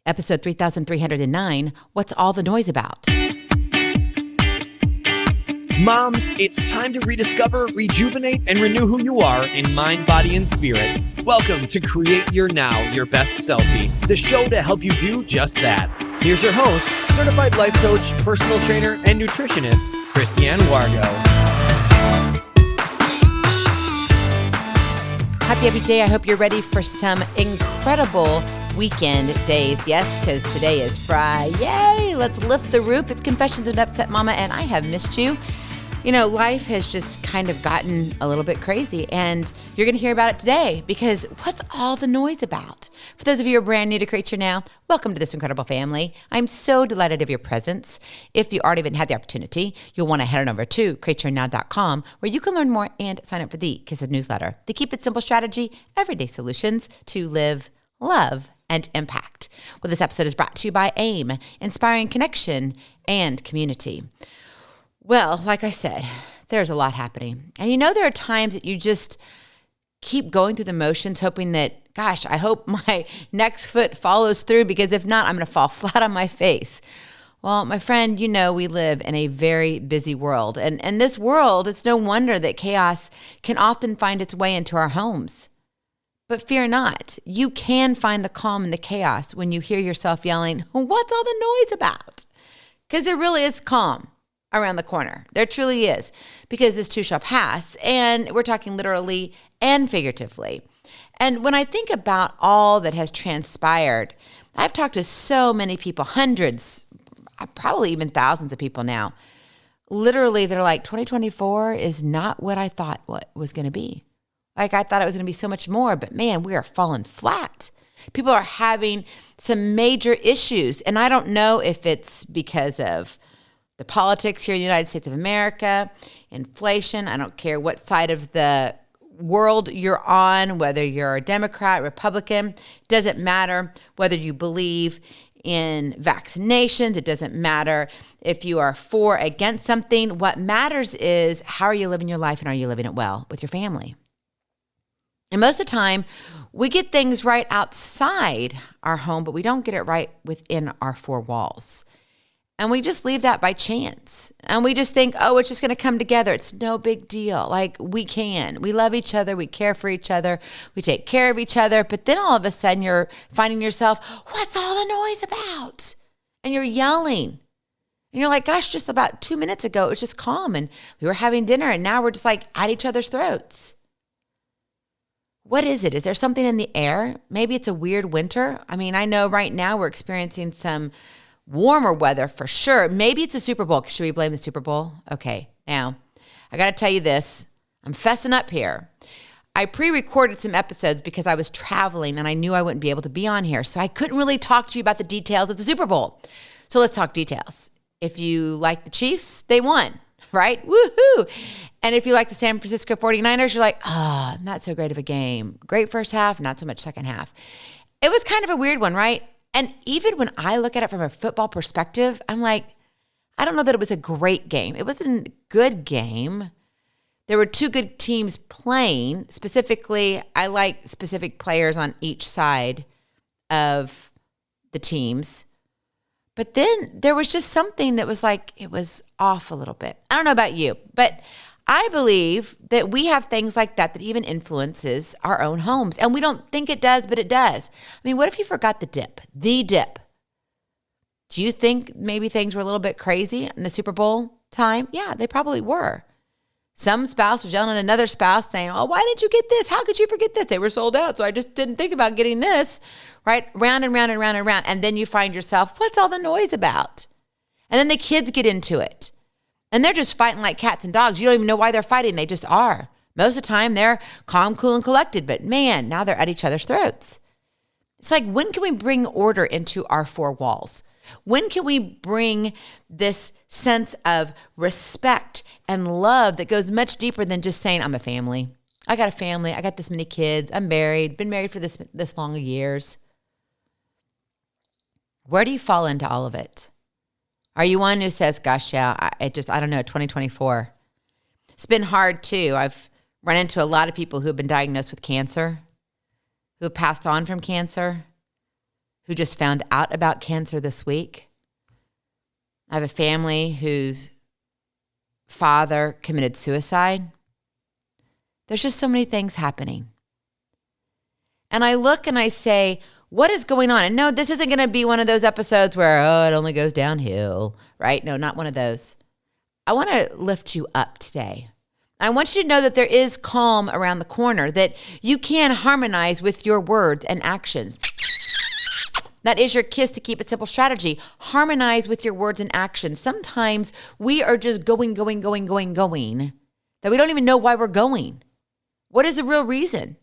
Episode 3309, What's All the Noise About? Moms, it's time to rediscover, rejuvenate, and renew who you are in mind, body, and spirit. Welcome to Create Your Now, Your Best Selfie, the show to help you do just that. Here's your host, certified life coach, personal trainer, and nutritionist, Christiane Wargo. Happy day. I hope you're ready for some incredible weekend days. Yes, because today is Friday. Let's lift the roof. It's Confessions of an Upset Mama, and I have missed you. You know, life has just kind of gotten a little bit crazy, and you're going to hear about it today because what's all the noise about? For those of you who are brand new to Create Your Now, welcome to this incredible family. I'm so delighted of your presence. If you already haven't had the opportunity, you'll want to head on over to createyournow.com where you can learn more and sign up for the K.I.S.S newsletter. The Keep It Simple strategy, everyday solutions to live, love, and impact. Well, this episode is brought to you by AIM, inspiring connection and community. Well, like I said, there's a lot happening. And you know, there are times that you just keep going through the motions, hoping that, gosh, I hope my next foot follows through, because if not, I'm going to fall flat on my face. Well, my friend, you know, we live in a very busy world. And this world, it's no wonder that chaos can often find its way into our homes. But fear not, you can find the calm in the chaos when you hear yourself yelling, what's all the noise about? Because there really is calm around the corner. There truly is, because this too shall pass. And we're talking literally and figuratively. And when I think about all that has transpired, I've talked to so many people, hundreds, probably even thousands of people now. Literally, they're like, 2024 is not what I thought what was going to be. Like, I thought it was going to be so much more, but man, we are falling flat. People are having some major issues. And I don't know if it's because of the politics here in the United States of America, inflation. I don't care what side of the world you're on, whether you're a Democrat, Republican, doesn't matter whether you believe in vaccinations. It doesn't matter if you are for or against something. What matters is, how are you living your life, and are you living it well with your family? And most of the time, we get things right outside our home, but we don't get it right within our four walls. And we just leave that by chance. And we just think, oh, it's just going to come together. It's no big deal. Like, we can. We love each other. We care for each other. We take care of each other. But then all of a sudden, you're finding yourself, what's all the noise about? And you're yelling. And you're like, gosh, just about 2 minutes ago, it was just calm. And we were having dinner. And now we're just like at each other's throats. What is it? Is there something in the air? Maybe it's a weird winter. I mean, I know right now we're experiencing some warmer weather for sure. Maybe it's a Super Bowl. Should we blame the Super Bowl? Okay, now, I got to tell you this. I'm fessing up here. I pre-recorded some episodes because I was traveling and I knew I wouldn't be able to be on here. So I couldn't really talk to you about the details of the Super Bowl. So let's talk details. If you like the Chiefs, they won, right? Woohoo! And if you like the San Francisco 49ers, you're like, not so great of a game. Great first half, not so much second half. It was kind of a weird one, right? And even when I look at it from a football perspective, I'm like, I don't know that it was a great game. It wasn't a good game. There were two good teams playing. Specifically, I like specific players on each side of the teams. But then there was just something that was like, it was off a little bit. I don't know about you, but I believe that we have things like that even influences our own homes. And we don't think it does, but it does. I mean, what if you forgot the dip? The dip. Do you think maybe things were a little bit crazy in the Super Bowl time? Yeah, they probably were. Some spouse was yelling at another spouse saying, oh, why didn't you get this? How could you forget this? They were sold out, so I just didn't think about getting this, right? Round and round and round and round. And then you find yourself, what's all the noise about? And then the kids get into it. And they're just fighting like cats and dogs. You don't even know why they're fighting. They just are. Most of the time, they're calm, cool, and collected. But man, now they're at each other's throats. It's like, when can we bring order into our four walls? When can we bring this sense of respect and love that goes much deeper than just saying, I'm a family. I got a family. I got this many kids. I'm married. Been married for this long of years. Where do you fall into all of it? Are you one who says, gosh, yeah, I don't know, 2024. It's been hard too. I've run into a lot of people who have been diagnosed with cancer, who have passed on from cancer, who just found out about cancer this week. I have a family whose father committed suicide. There's just so many things happening. And I look and I say, what is going on? And no, this isn't going to be one of those episodes where, it only goes downhill, right? No, not one of those. I want to lift you up today. I want you to know that there is calm around the corner, that you can harmonize with your words and actions. That is your KISS to keep it simple strategy. Harmonize with your words and actions. Sometimes we are just going, that we don't even know why we're going. What is the real reason?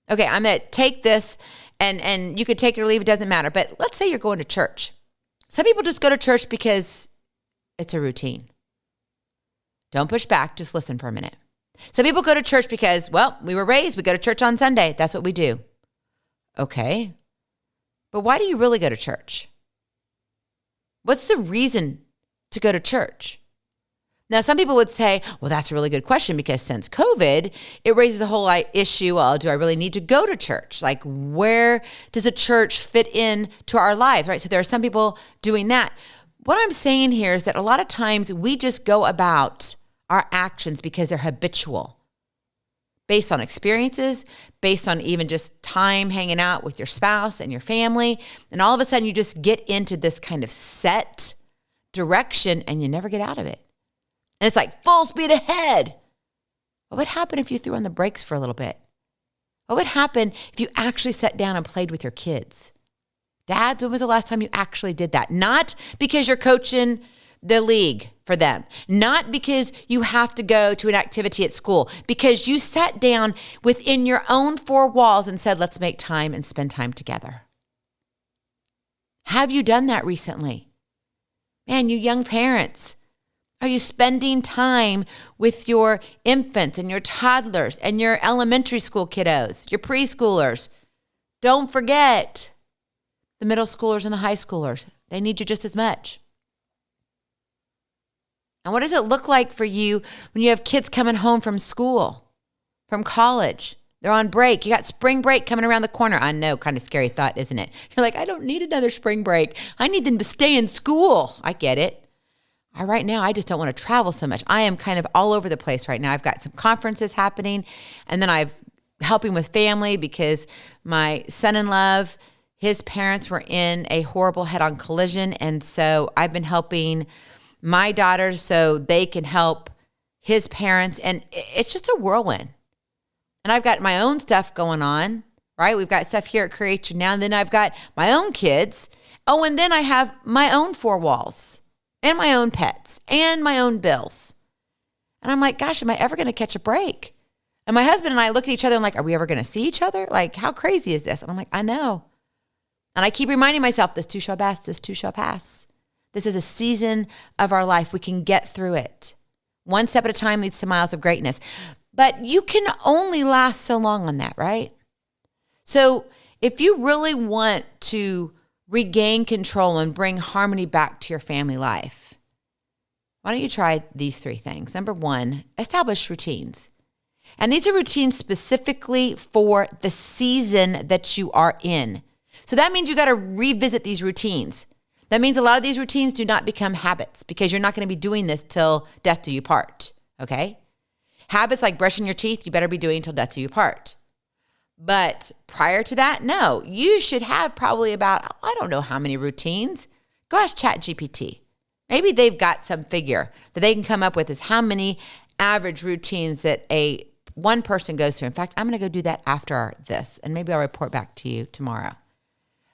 Okay, I'm going to take this and you could take it or leave, it doesn't matter. But let's say you're going to church. Some people just go to church because it's a routine. Don't push back, just listen for a minute. Some people go to church because, we were raised, we go to church on Sunday. That's what we do. Okay, but why do you really go to church? What's the reason to go to church? Now, some people would say, well, that's a really good question because since COVID, it raises the whole issue, do I really need to go to church? Like, where does a church fit in to our lives, right? So there are some people doing that. What I'm saying here is that a lot of times we just go about our actions because they're habitual, based on experiences, based on even just time hanging out with your spouse and your family. And all of a sudden you just get into this kind of set direction and you never get out of it. And it's like full speed ahead. What would happen if you threw on the brakes for a little bit? What would happen if you actually sat down and played with your kids? Dads, when was the last time you actually did that? Not because you're coaching the league for them, not because you have to go to an activity at school, because you sat down within your own four walls and said, let's make time and spend time together. Have you done that recently? Man, you young parents, are you spending time with your infants and your toddlers and your elementary school kiddos, your preschoolers? Don't forget the middle schoolers and the high schoolers. They need you just as much. And what does it look like for you when you have kids coming home from school, from college? They're on break. You got spring break coming around the corner. I know, kind of scary thought, isn't it? You're like, I don't need another spring break. I need them to stay in school. I get it. Right now, I just don't want to travel so much. I am kind of all over the place right now. I've got some conferences happening, and then I'm helping with family because my son-in-law, his parents were in a horrible head-on collision, and so I've been helping my daughters so they can help his parents, and it's just a whirlwind. And I've got my own stuff going on, right? We've got stuff here at Create Your Now, and then I've got my own kids. Oh, and then I have my own four walls and my own pets and my own bills. And I'm like, gosh, am I ever going to catch a break? And my husband and I look at each other and like, are we ever going to see each other? Like, how crazy is this? And I'm like, I know. And I keep reminding myself, this too shall pass, this too shall pass. This is a season of our life. We can get through it. One step at a time leads to miles of greatness. But you can only last so long on that, right? So if you really want to regain control and bring harmony back to your family life, why don't you try these three things? Number one, establish routines. And these are routines specifically for the season that you are in. So that means you got to revisit these routines. That means a lot of these routines do not become habits because you're not going to be doing this till death do you part, okay? Habits like brushing your teeth, you better be doing till death do you part. But prior to that, no, you should have probably about, I don't know how many routines. Go ask ChatGPT. Maybe they've got some figure that they can come up with is how many average routines that one person goes through. In fact, I'm going to go do that after this, and maybe I'll report back to you tomorrow.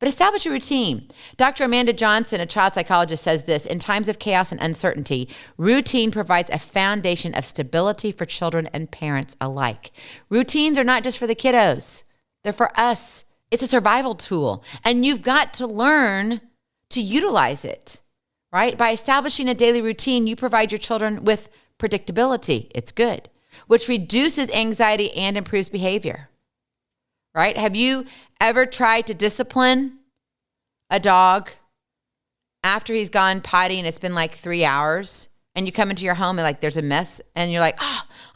But establish a routine. Dr. Amanda Johnson, a child psychologist, says this: in times of chaos and uncertainty, routine provides a foundation of stability for children and parents alike. Routines are not just for the kiddos. They're for us. It's a survival tool. And you've got to learn to utilize it, right? By establishing a daily routine, you provide your children with predictability. It's good, which reduces anxiety and improves behavior. Right? Have you ever tried to discipline a dog after he's gone potty and it's been like 3 hours and you come into your home and like there's a mess and you're like,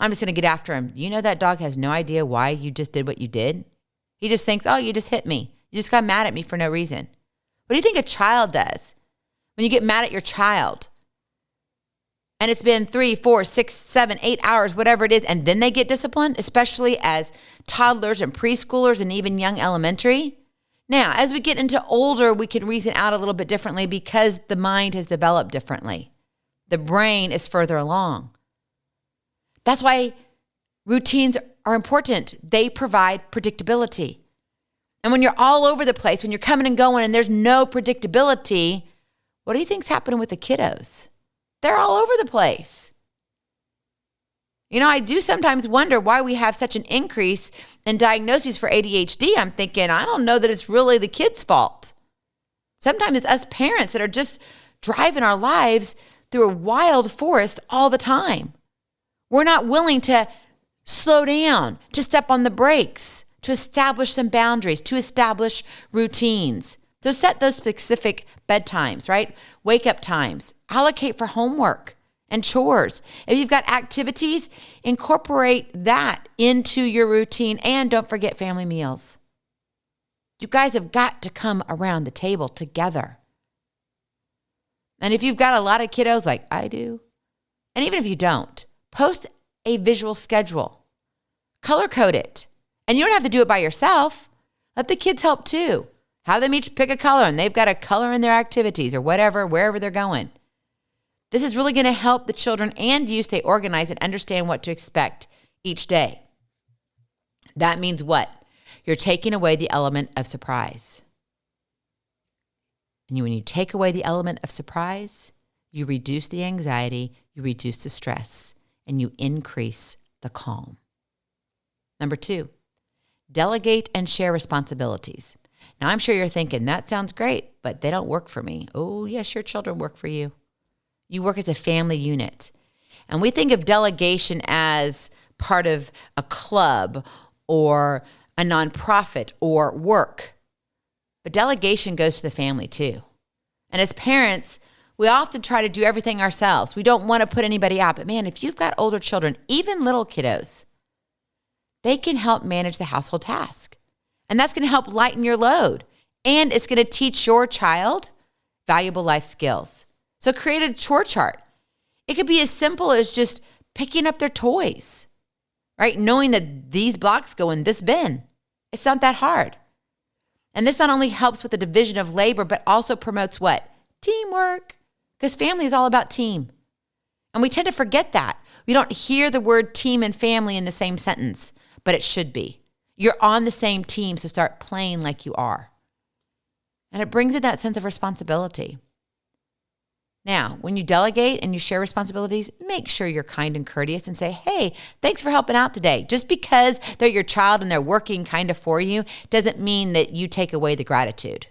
I'm just going to get after him. You know that dog has no idea why you just did what you did. He just thinks, you just hit me. You just got mad at me for no reason. What do you think a child does when you get mad at your child? And it's been 3, 4, 6, 7, 8 hours, whatever it is, and then they get disciplined, especially as toddlers and preschoolers and even young elementary. Now, as we get into older, we can reason out a little bit differently because the mind has developed differently. The brain is further along. That's why routines are important. They provide predictability. And when you're all over the place, when you're coming and going and there's no predictability, what do you think's happening with the kiddos? They're all over the place. You know, I do sometimes wonder why we have such an increase in diagnoses for ADHD. I'm thinking, I don't know that it's really the kid's fault. Sometimes it's us parents that are just driving our lives through a wild forest all the time. We're not willing to slow down, to step on the brakes, to establish some boundaries, to establish routines. So set those specific bedtimes, right? Wake up times. Allocate for homework and chores. If you've got activities, incorporate that into your routine. And don't forget family meals. You guys have got to come around the table together. And if you've got a lot of kiddos like I do, and even if you don't, post a visual schedule. Color code it. And you don't have to do it by yourself. Let the kids help too. Have them each pick a color and they've got to color in their activities or whatever, wherever they're going. This is really going to help the children and you stay organized and understand what to expect each day. That means what? You're taking away the element of surprise. And when you take away the element of surprise, you reduce the anxiety, you reduce the stress, and you increase the calm. Number 2, delegate and share responsibilities. Now, I'm sure you're thinking, that sounds great, but they don't work for me. Oh, yes, your children work for you. You work as a family unit. And we think of delegation as part of a club or a nonprofit or work. But delegation goes to the family too. And as parents, we often try to do everything ourselves. We don't want to put anybody out. But man, if you've got older children, even little kiddos, they can help manage the household task. And that's going to help lighten your load. And it's going to teach your child valuable life skills. So create a chore chart. It could be as simple as just picking up their toys, right? Knowing that these blocks go in this bin. It's not that hard. And this not only helps with the division of labor, but also promotes what? Teamwork. Because family is all about team. And we tend to forget that. We don't hear the word team and family in the same sentence, but it should be. You're on the same team, so start playing like you are. And it brings in that sense of responsibility. Now, when you delegate and you share responsibilities, make sure you're kind and courteous and say, hey, thanks for helping out today. Just because they're your child and they're working kind of for you doesn't mean that you take away the gratitude.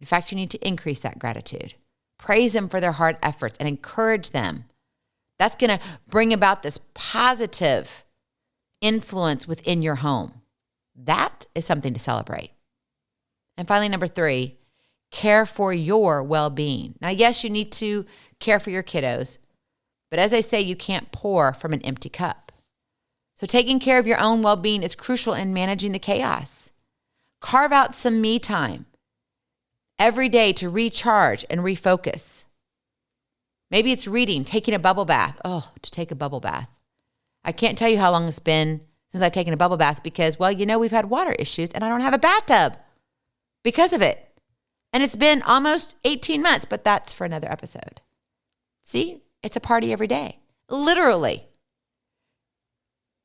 In fact, you need to increase that gratitude. Praise them for their hard efforts and encourage them. That's going to bring about this positive influence within your home. That is something to celebrate. And finally, number 3, care for your well-being. Now, yes, you need to care for your kiddos, but as I say, you can't pour from an empty cup. So taking care of your own well-being is crucial in managing the chaos. Carve out some me time every day to recharge and refocus. Maybe it's reading, taking a bubble bath. Oh, to take a bubble bath. I can't tell you how long it's been since I've taken a bubble bath because, well, you know, we've had water issues and I don't have a bathtub because of it. And it's been almost 18 months, but that's for another episode. See, it's a party every day, literally.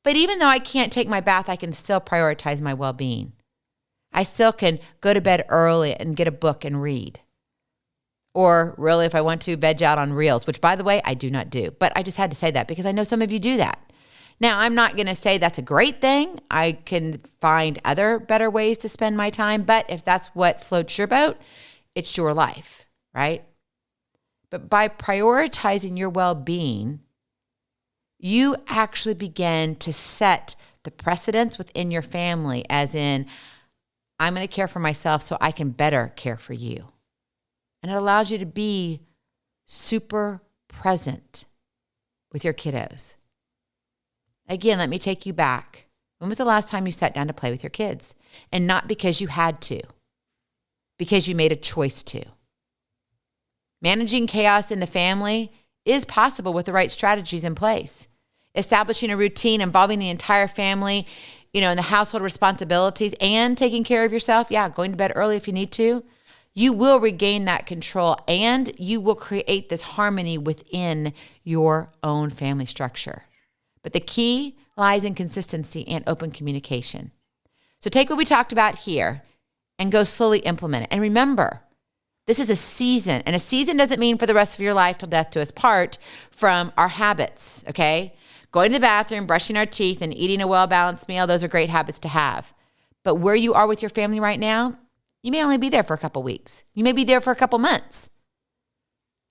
But even though I can't take my bath, I can still prioritize my well-being. I still can go to bed early and get a book and read. Or really, if I want to, veg out on Reels, which, by the way, I do not do. But I just had to say that because I know some of you do that. Now, I'm not going to say that's a great thing. I can find other better ways to spend my time. But if that's what floats your boat, it's your life, right? But by prioritizing your well-being, you actually begin to set the precedents within your family, as in, I'm going to care for myself so I can better care for you. And it allows you to be super present with your kiddos. Again, let me take you back When was the last time you sat down to play with your kids? And not because you had to, because you made a choice to. Managing chaos in the family is possible with the right strategies in place. Establishing a routine involving the entire family, and the household responsibilities and taking care of yourself. Yeah, going to bed early if you need to. You will regain that control and you will create this harmony within your own family structure. But the key lies in consistency and open communication. So take what we talked about here and go slowly implement it. And remember, this is a season, and a season doesn't mean for the rest of your life till death do us part from our habits, okay? Going to the bathroom, brushing our teeth, and eating a well-balanced meal, those are great habits to have. But where you are with your family right now, you may only be there for a couple weeks. You may be there for a couple months.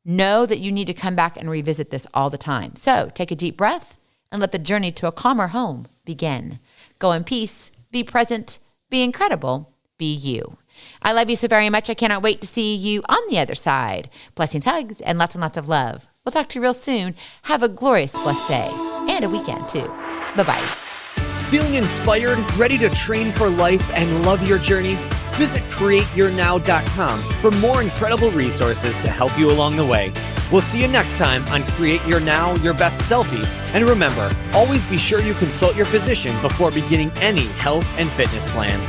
Know that you need to come back and revisit this all the time. So take a deep breath and let the journey to a calmer home begin. Go in peace, be present, be incredible, be you. I love you so very much. I cannot wait to see you on the other side. Blessings, hugs, and lots of love. We'll talk to you real soon. Have a glorious, blessed day and a weekend too. Bye-bye. Feeling inspired, ready to train for life and love your journey? Visit createyournow.com for more incredible resources to help you along the way. We'll see you next time on Create Your Now, Your Best Selfie. And remember, always be sure you consult your physician before beginning any health and fitness plan.